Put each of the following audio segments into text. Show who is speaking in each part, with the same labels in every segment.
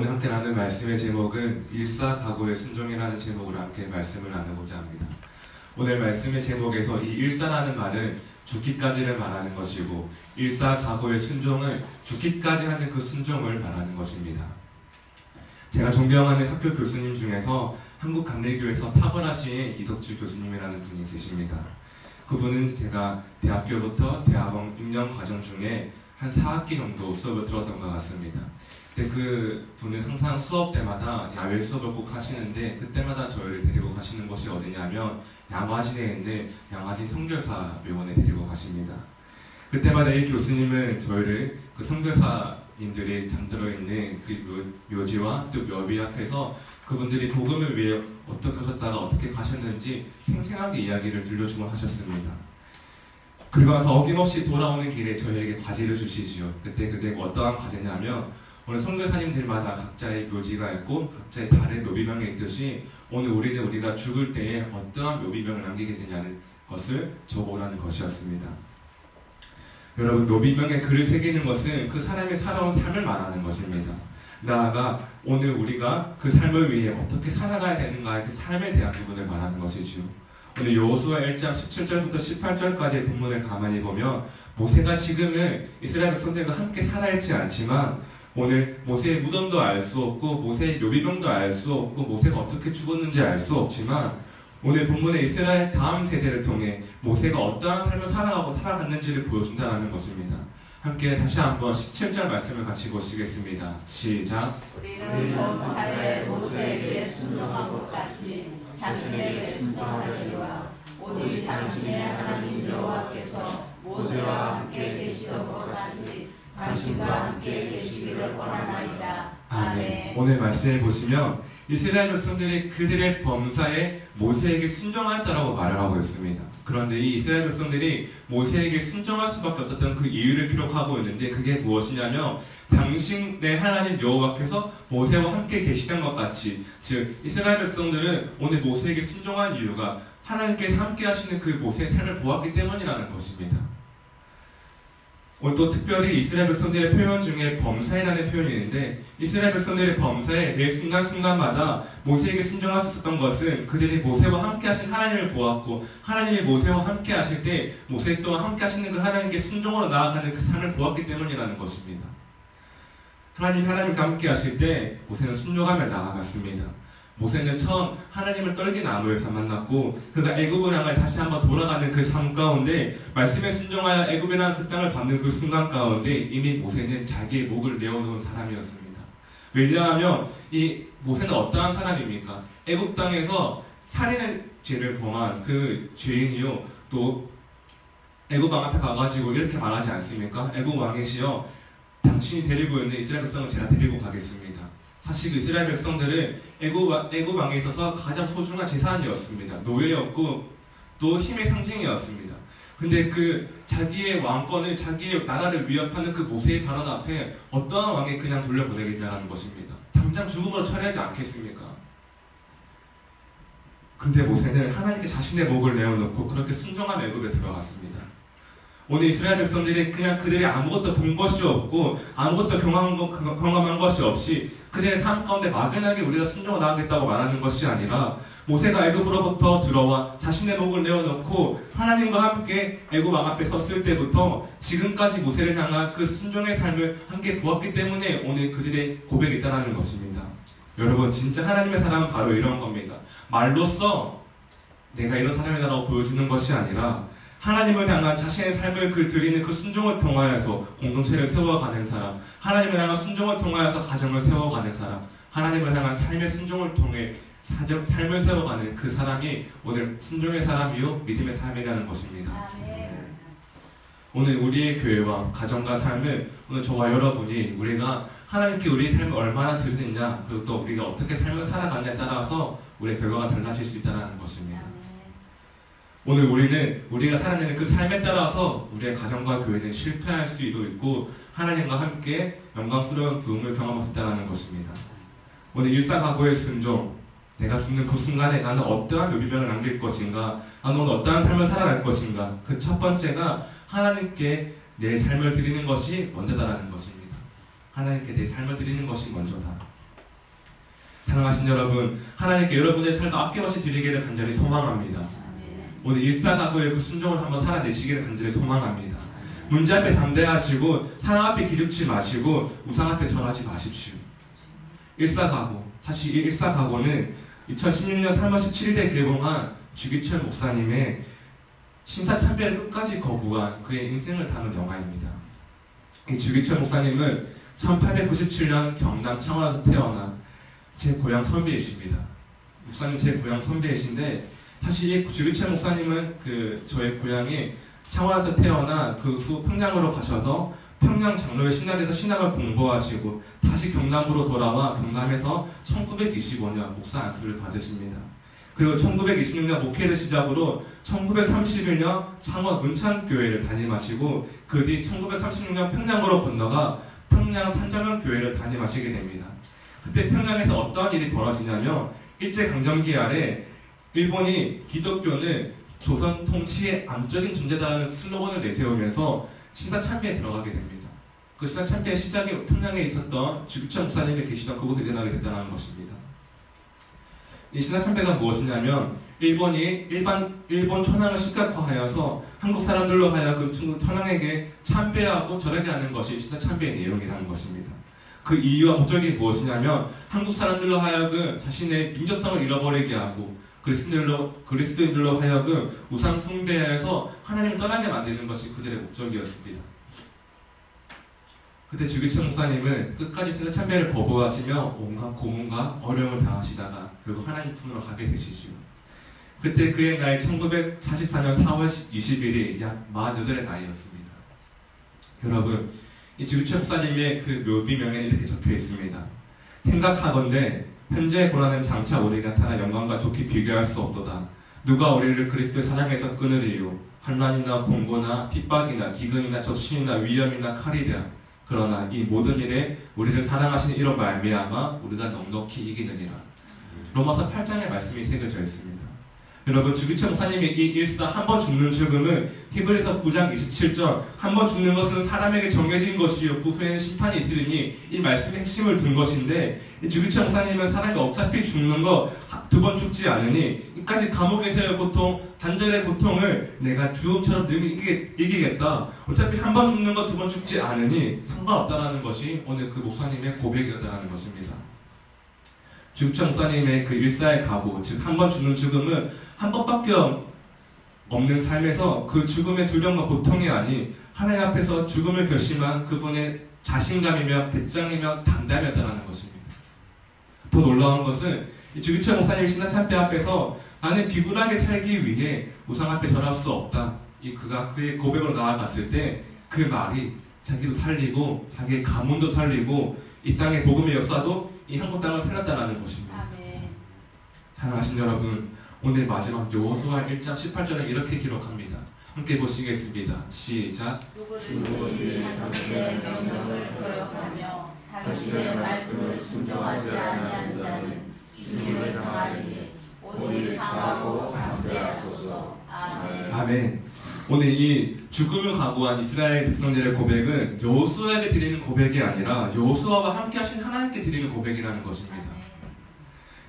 Speaker 1: 오늘 함께 나눌 말씀의 제목은 일사각오의 순종이라는 제목으로 함께 말씀을 나누고자 합니다. 오늘 말씀의 제목에서 이 일사라는 말은 죽기까지를 말하는 것이고, 일사각오의 순종은 죽기까지 하는 그 순종을 말하는 것입니다. 제가 존경하는 학교 교수님 중에서 한국감리교에서 탁월하신 이덕주 교수님이라는 분이 계십니다. 그분은 제가 대학교부터 대학원 6년 과정 중에 한 4학기 정도 수업을 들었던 것 같습니다. 근데 그 분은 항상 수업 때마다 야외 수업을 꼭 하시는데, 그때마다 저희를 데리고 가시는 곳이 어디냐면 양화진에 있는 양화진 선교사 묘원에 데리고 가십니다. 그때마다 이 교수님은 저희를 그 선교사님들이 잠들어 있는 그 묘지와 또 묘비 앞에서 그분들이 복음을 위해 어떻게 하셨다가 어떻게 가셨는지 생생하게 이야기를 들려주곤 하셨습니다. 그리고 나서 어김없이 돌아오는 길에 저희에게 과제를 주시지요. 그때 그게 어떠한 과제냐면, 오늘 선교사님들마다 각자의 묘지가 있고 각자의 달의 묘비명이 있듯이 오늘 우리가 죽을 때에 어떠한 묘비명을 남기겠느냐는 것을 적어오라는 것이었습니다. 여러분, 묘비명에 글을 새기는 것은 그 사람이 살아온 삶을 말하는 것입니다. 나아가 오늘 우리가 그 삶을 위해 어떻게 살아가야 되는가의 그 삶에 대한 부분을 말하는 것이지요. 오늘 여호수아 1장 17절부터 18절까지의 본문을 가만히 보면, 모세가 지금은 이스라엘 백성들과 함께 살아있지 않지만 오늘 모세의 무덤도 알 수 없고 모세의 묘비명도 알 수 없고 모세가 어떻게 죽었는지 알 수 없지만, 오늘 본문의 이스라엘 다음 세대를 통해 모세가 어떠한 삶을 살아갔는지를 보여준다는 것입니다. 함께 다시 한번 17절 말씀을 같이 보시겠습니다. 시작.
Speaker 2: 우리는 범사에 모세에게 순종한 것 같이 당신에게 순종하려니와 오직 당신의 하나님 여호와께서 모세와 함께 계시던 것 같이 당신과 함께 계시기를 원하나이다. 아멘.
Speaker 1: 오늘 말씀을 보시면 이스라엘 백성들이 그들의 범사에 모세에게 순종하였다라고 말을 하고 있습니다. 그런데 이 이스라엘 백성들이 모세에게 순종할 수밖에 없었던 그 이유를 기록하고 있는데, 그게 무엇이냐면 당신의 하나님 여호와께서 모세와 함께 계시던 것 같이, 즉 이스라엘 백성들은 오늘 모세에게 순종한 이유가 하나님께서 함께 하시는 그 모세의 삶을 보았기 때문이라는 것입니다. 오늘 또 특별히 이스라엘 백성들의 표현 중에 범사이라는 표현이 있는데, 이스라엘 백성들의 범사에 매 순간순간마다 모세에게 순종할 수 있었던 것은 그들이 모세와 함께 하신 하나님을 보았고, 하나님이 모세와 함께 하실 때 모세 또한 함께 하시는 그 하나님께 순종으로 나아가는 그 삶을 보았기 때문이라는 것입니다. 하나님과 함께 하실 때 모세는 순종하며 나아갔습니다. 모세는 처음 하나님을 떨긴 나무에서 만났고, 그가 애굽을 향해 다시 한번 돌아가는 그 삶 가운데 말씀에 순종하여 애굽이라는 그 땅을 밟는 그 순간 가운데 이미 모세는 자기의 목을 내어놓은 사람이었습니다. 왜냐하면 이 모세는 어떠한 사람입니까? 애굽 땅에서 살인의 죄를 범한 그 죄인이요, 또 애굽 왕 앞에 가가지고 이렇게 말하지 않습니까? 애굽 왕이시여, 당신이 데리고 있는 이스라엘 백성을 제가 데리고 가겠습니다. 사실 그 이스라엘 백성들은 애굽 왕에 있어서 가장 소중한 재산이었습니다. 노예였고 또 힘의 상징이었습니다. 근데 그 자기의 왕권을, 자기의 나라를 위협하는 그 모세의 발언 앞에 어떠한 왕이 그냥 돌려보내겠냐는 것입니다. 당장 죽음으로 처리하지 않겠습니까? 근데 모세는 하나님께 자신의 목을 내어놓고 그렇게 순종한 애굽에 들어갔습니다. 오늘 이스라엘 백성들이 그냥 그들이 아무것도 본 것이 없고 아무것도 경험한 것이 없이 그들의 삶 가운데 막연하게 우리가 순종을 나가겠다고 말하는 것이 아니라, 모세가 애굽으로부터 들어와 자신의 목을 내어놓고 하나님과 함께 애굽 왕 앞에 섰을 때부터 지금까지 모세를 향한 그 순종의 삶을 함께 보았기 때문에 오늘 그들의 고백이 있다는 것입니다. 여러분, 진짜 하나님의 사랑은 바로 이런 겁니다. 말로써 내가 이런 사람이다라고 보여주는 것이 아니라 하나님을 향한 자신의 삶을 드리는 그 순종을 통하여서 공동체를 세워가는 사람, 하나님을 향한 순종을 통하여서 가정을 세워가는 사람, 하나님을 향한 삶의 순종을 통해 삶을 세워가는 그 사람이 오늘 순종의 사람이요 믿음의 사람이라는 것입니다. 오늘 우리의 교회와 가정과 삶을 오늘 저와 여러분이 우리가 하나님께 우리의 삶을 얼마나 드리느냐, 그리고 또 우리가 어떻게 삶을 살아가느냐에 따라서 우리의 결과가 달라질 수 있다는 것입니다. 오늘 우리가 살아내는 그 삶에 따라서 우리의 가정과 교회는 실패할 수도 있고 하나님과 함께 영광스러운 부흥을 경험할 수 있다는 것입니다. 오늘 일사각오의 순종, 내가 죽는 그 순간에 나는 어떠한 묘비명을 남길 것인가, 나는 오늘 어떠한 삶을 살아갈 것인가, 그 첫 번째가 하나님께 내 삶을 드리는 것이 먼저다라는 것입니다. 하나님께 내 삶을 드리는 것이 먼저다. 사랑하신 여러분, 하나님께 여러분의 삶을 아낌없이 드리기를 간절히 소망합니다. 오늘 일사각오의 그 순종을 한번 살아내시기를 간절히 소망합니다. 문제 앞에 담대하시고 사랑 앞에 기죽지 마시고 우상 앞에 절하지 마십시오. 일사각오, 사실 이 일사각오는 2016년 3월 17일에 개봉한 주기철 목사님의 신사참배를 끝까지 거부한 그의 인생을 담은 영화입니다. 이 주기철 목사님은 1897년 경남 창원에서 태어나 제 고향 선배이십니다. 목사님 제 고향 선배이신데, 사실 이 주기철 목사님은 저의 고향이 창원에서 태어나 그 후 평양으로 가셔서 평양 장로회 신학에서 신학을 공부하시고 다시 경남으로 돌아와 경남에서 1925년 목사 안수를 받으십니다. 그리고 1926년 목회를 시작으로 1931년 창원 문창교회를 담임하시고 그 뒤 1936년 평양으로 건너가 평양 산정현교회를 담임하시게 됩니다. 그때 평양에서 어떠한 일이 벌어지냐면 일제강점기 아래 일본이 기독교는 조선 통치의 암적인 존재다라는 슬로건을 내세우면서 신사참배에 들어가게 됩니다. 그 신사참배의 시작이 평양에 있었던 주기철 목사님이 계시던 그곳에 일어나게 됐다는 것입니다. 이 신사참배가 무엇이냐면 일본이 일본 천황을 식각화하여서 한국 사람들로 하여금 중국 천황에게 참배하고 절하게 하는 것이 신사참배의 내용이라는 것입니다. 그 이유와 목적이 무엇이냐면 한국 사람들로 하여금 자신의 민족성을 잃어버리게 하고 그리스도인들로 하여금 우상 숭배해서 하나님을 떠나게 만드는 것이 그들의 목적이었습니다. 그때 주기철 목사님은 끝까지 신사참배를 거부하시며 온갖 고문과 어려움을 당하시다가 결국 하나님 품으로 가게 되시죠. 그때 그의 나이 1944년 4월 20일이 약 48의 나이였습니다. 여러분, 이 주기철 목사님의 그 묘비명에 이렇게 적혀 있습니다. 생각하건대 현재의 고난은 장차 우리에게 나타나 영광과 좋게 비교할 수 없도다. 누가 우리를 그리스도의 사랑에서 끊으리요? 환난이나 공고나 핍박이나 기근이나 적신이나 위험이나 칼이랴. 그러나 이 모든 일에 우리를 사랑하시는 이로 말미암아 우리가 넉넉히 이기느니라. 로마서 8장의 말씀이 새겨져 있습니다. 여러분, 주기철 목사님의 이 일사 한 번 죽는 죽음은 히브리서 9장 27절 한 번 죽는 것은 사람에게 정해진 것이요 그 후에는 심판이 있으리니 이 말씀의 핵심을 둔 것인데, 이 주기철 목사님은 사람이 어차피 죽는 거 두 번 죽지 않으니 이까지 감옥에서의 고통, 단절의 고통을 내가 주음처럼 늘 이기겠다. 어차피 한 번 죽는 거 두 번 죽지 않으니 상관없다라는 것이 오늘 그 목사님의 고백이었다는 것입니다. 주기철 목사님의 그 일사의 각오, 즉 한 번 죽는 죽음은 한 번밖에 없는 삶에서 그 죽음의 두려움과 고통이 아닌 하나님 앞에서 죽음을 결심한 그분의 자신감이며 배짱이며 담담이었다는 것입니다. 더 놀라운 것은 이 주기철 목사님이 신사참배 앞에서 나는 비굴하게 살기 위해 우상 앞에 절할 수 없다. 그가 그의 고백으로 나아갔을 때 그 말이 자기도 살리고 자기의 가문도 살리고 이 땅의 복음의 역사도 이 한국 땅을 살렸다는 것입니다.
Speaker 2: 아멘.
Speaker 1: 사랑하신 여러분, 오늘 마지막 여호수아 1장 18절에 이렇게 기록합니다. 함께 보시겠습니다. 시작.
Speaker 2: 누구든지 당신의 명령을 거역하며 당신의 말씀을 순종하지 아니하는 자는 죽임을 당하리니 오직 강하고 담대하소서. 아멘.
Speaker 1: 아멘. 오늘 이 죽음을 각오한 이스라엘 백성들의 고백은 여호수아에게 드리는 고백이 아니라 여호수아와 함께 하신 하나님께 드리는 고백이라는 것입니다.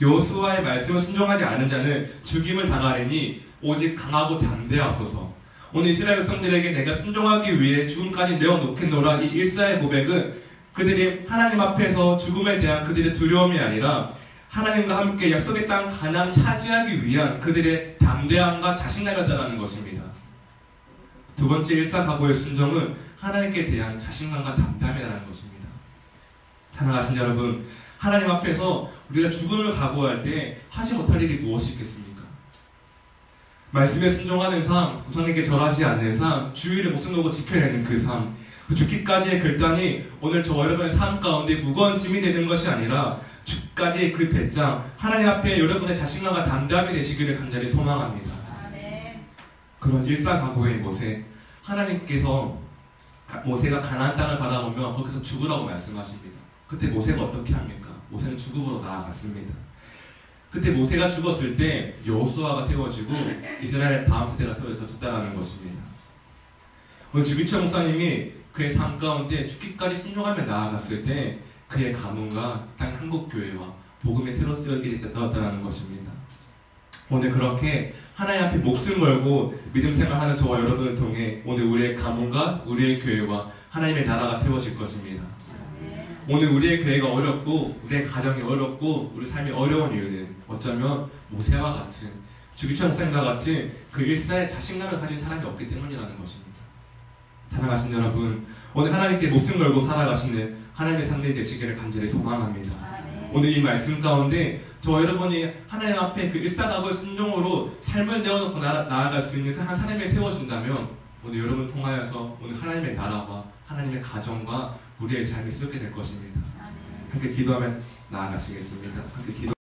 Speaker 1: 여호수아의 말씀을 순종하지 않은 자는 죽임을 당하리니 오직 강하고 담대하소서. 오늘 이스라엘 백성들에게 내가 순종하기 위해 죽음까지 내어놓겠노라. 이 일사의 고백은 그들이 하나님 앞에서 죽음에 대한 그들의 두려움이 아니라 하나님과 함께 약속의 땅 가나안 차지하기 위한 그들의 담대함과 자신감이었다는 것입니다. 두 번째 일사각오의 순종은 하나님께 대한 자신감과 담대함이라는 것입니다. 사랑하신 여러분, 하나님 앞에서 우리가 죽음을 각오할 때 하지 못할 일이 무엇이 있겠습니까? 말씀에 순종하는 삶, 우상에게 절하지 않는 삶, 주의를 목숨 걸고 지켜야 하는 그 삶, 그 죽기까지의 결단이 오늘 저와 여러분의 삶 가운데 무거운 짐이 되는 것이 아니라 죽기까지의 그 배짱, 하나님 앞에 여러분의 자신감과 담대함이 되시기를 간절히 소망합니다.
Speaker 2: 아멘.
Speaker 1: 그런 일사각오의 모세, 하나님께서 모세가 가나안 땅을 바라보며 거기서 죽으라고 말씀하십니다. 그때 모세가 어떻게 합니까? 모세는 죽음으로 나아갔습니다. 그때 모세가 죽었을 때 여호수아가 세워지고 이스라엘의 다음 세대가 세워졌다는 것입니다. 오늘 주기철 목사님이 그의 삶 가운데 죽기까지 순종하며 나아갔을 때 그의 가문과 땅 한국교회와 복음이 새로 쓰여지게 되었다는 것입니다. 오늘 그렇게 하나님 앞에 목숨 걸고 믿음 생활하는 저와 여러분을 통해 오늘 우리의 가문과 우리의 교회와 하나님의 나라가 세워질 것입니다. 오늘 우리의 교회가 어렵고 우리의 가정이 어렵고 우리 삶이 어려운 이유는 어쩌면 모세와 같은 주기철 목사님과 같은 그 일사에 자신감을 가진 사람이 없기 때문이라는 것입니다. 사랑하신 여러분, 오늘 하나님께 목숨 걸고 살아가시는 하나님의 상대 되시기를 간절히 소망합니다. 오늘 이 말씀 가운데 저와 여러분이 하나님 앞에 그 일사각오의 순종으로 삶을 내어놓고 나아갈 수 있는 그 한 사람이 세워진다면 오늘 여러분 통하여서 오늘 하나님의 나라와 하나님의 가정과 우리의 삶이 세우게 될 것입니다. 함께 기도하면 나아가시겠습니다. 함께 기도.